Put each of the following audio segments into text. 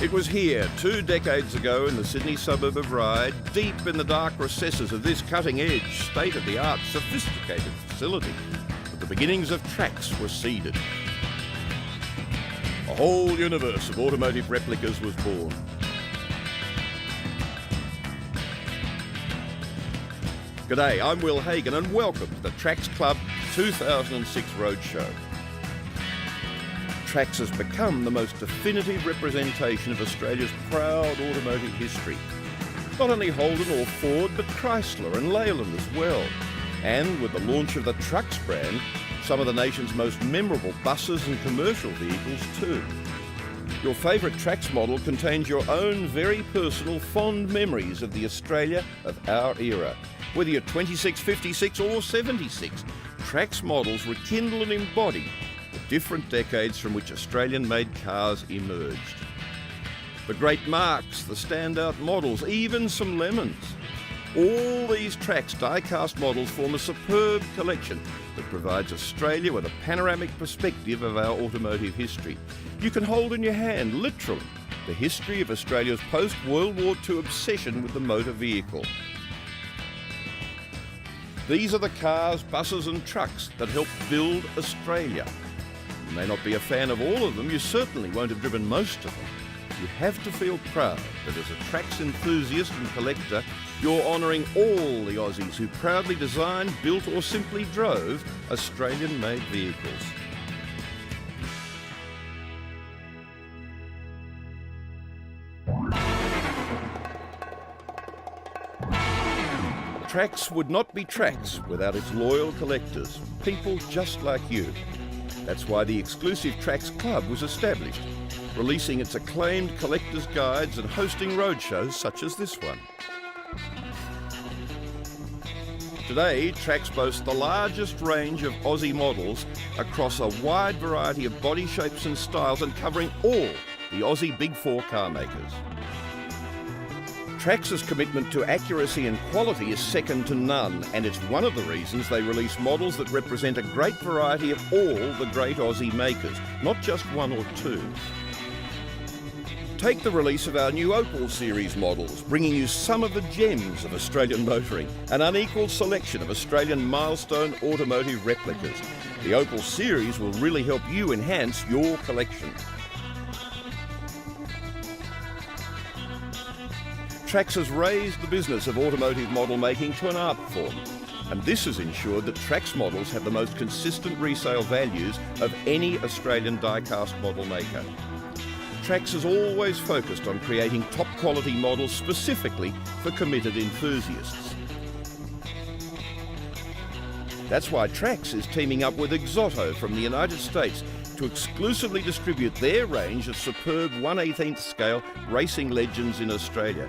It was here 2 decades ago in the Sydney suburb of Ryde, deep in the dark recesses of this cutting-edge, state-of-the-art, sophisticated facility, that the beginnings of TRAX were seeded. A whole universe of automotive replicas was born. G'day, I'm Will Hagan and welcome to the TRAX Club 2006 Roadshow. TRAX has become the most definitive representation of Australia's proud automotive history. Not only Holden or Ford, but Chrysler and Leyland as well. And with the launch of the TRUX brand, some of the nation's most memorable buses and commercial vehicles too. Your favourite TRAX model contains your own very personal fond memories of the Australia of our era. Whether you're 26, 56 or 76, TRAX models rekindle and embody the different decades from which Australian-made cars emerged. The great marques, the standout models, even some lemons. All these TRAX die-cast models form a superb collection that provides Australia with a panoramic perspective of our automotive history. You can hold in your hand, literally, the history of Australia's post-World War II obsession with the motor vehicle. These are the cars, buses and trucks that helped build Australia. You may not be a fan of all of them, you certainly won't have driven most of them. You have to feel proud that as a TRAX enthusiast and collector, you're honouring all the Aussies who proudly designed, built or simply drove Australian-made vehicles. TRAX would not be TRAX without its loyal collectors, people just like you. That's why the exclusive TRAX Club was established, releasing its acclaimed collectors' guides and hosting roadshows such as this one. Today, TRAX boasts the largest range of Aussie models across a wide variety of body shapes and styles and covering all the Aussie Big Four car makers. TRAX's commitment to accuracy and quality is second to none, and it's one of the reasons they release models that represent a great variety of all the great Aussie makers, not just one or two. Take the release of our new Opal series models, bringing you some of the gems of Australian motoring, an unequalled selection of Australian milestone automotive replicas. The Opal series will really help you enhance your collection. TRAX has raised the business of automotive model making to an art form, and this has ensured that TRAX models have the most consistent resale values of any Australian die-cast model maker. TRAX has always focused on creating top quality models specifically for committed enthusiasts. That's why TRAX is teaming up with Exoto from the United States to exclusively distribute their range of superb 1/18 scale racing legends in Australia.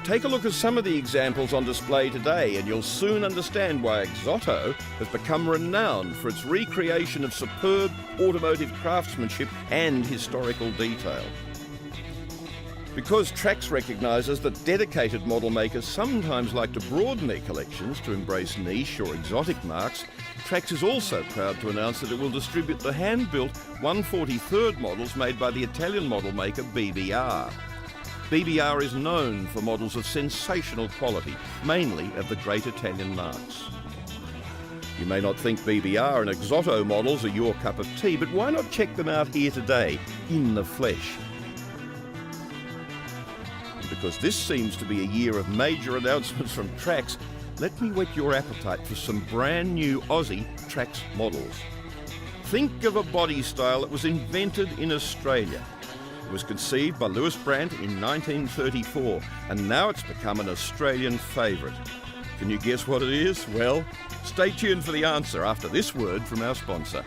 Take a look at some of the examples on display today and you'll soon understand why Exoto has become renowned for its recreation of superb automotive craftsmanship and historical detail. Because TRAX recognises that dedicated model makers sometimes like to broaden their collections to embrace niche or exotic marques, TRAX is also proud to announce that it will distribute the hand-built 1/43rd models made by the Italian model maker BBR. BBR is known for models of sensational quality, mainly of the great Italian marques. You may not think BBR and Exoto models are your cup of tea, but why not check them out here today, in the flesh? And because this seems to be a year of major announcements from TRAX, let me whet your appetite for some brand new Aussie TRAX models. Think of a body style that was invented in Australia. It was conceived by Louis Brandt in 1934, and now it's become an Australian favourite. Can you guess what it is? Well, stay tuned for the answer after this word from our sponsor.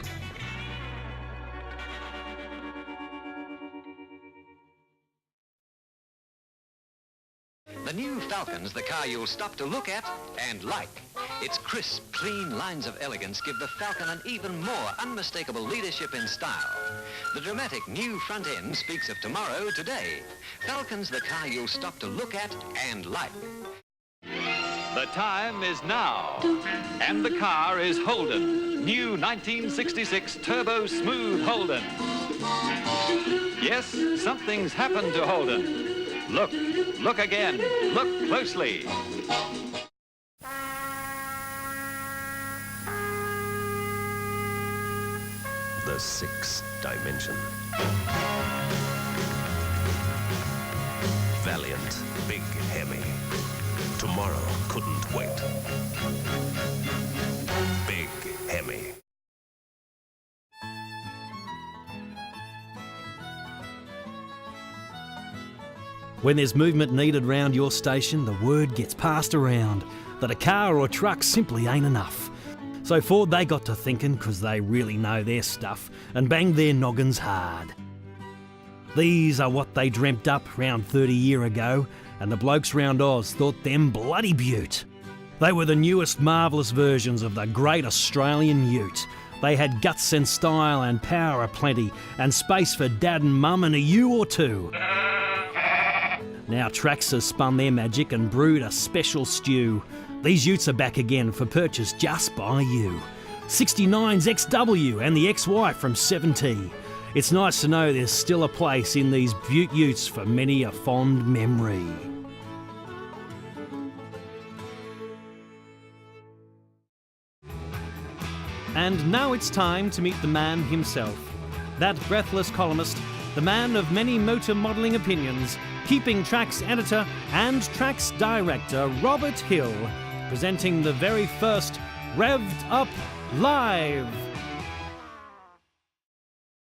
The new Falcon's the car you'll stop to look at and like. Its crisp, clean lines of elegance give the Falcon an even more unmistakable leadership in style. The dramatic new front end speaks of tomorrow today. Falcon's the car you'll stop to look at and like. The time is now, and the car is Holden. New 1966 Turbo Smooth Holden. Yes, something's happened to Holden. Look again. Look closely. The sixth dimension. Valiant, big Hemi. Tomorrow couldn't wait. Big Hemi. When there's movement needed round your station, the word gets passed around that a car or truck simply ain't enough. So Ford, they got to thinking, 'cause they really know their stuff, and banged their noggins hard. These are what they dreamt up round 30 year ago, and the blokes round Oz thought them bloody beaut. They were the newest marvellous versions of the great Australian ute. They had guts and style and power aplenty, and space for dad and mum and a ewe or two. Now TRAX has spun their magic and brewed a special stew. These utes are back again for purchase just by you. 69's XW and the XY from 7T. It's nice to know there's still a place in these beaut utes for many a fond memory. And now it's time to meet the man himself. That breathless columnist, the man of many motor modelling opinions, keeping TRAX editor and TRAX director Robert Hill, presenting the very first Revved Up Live.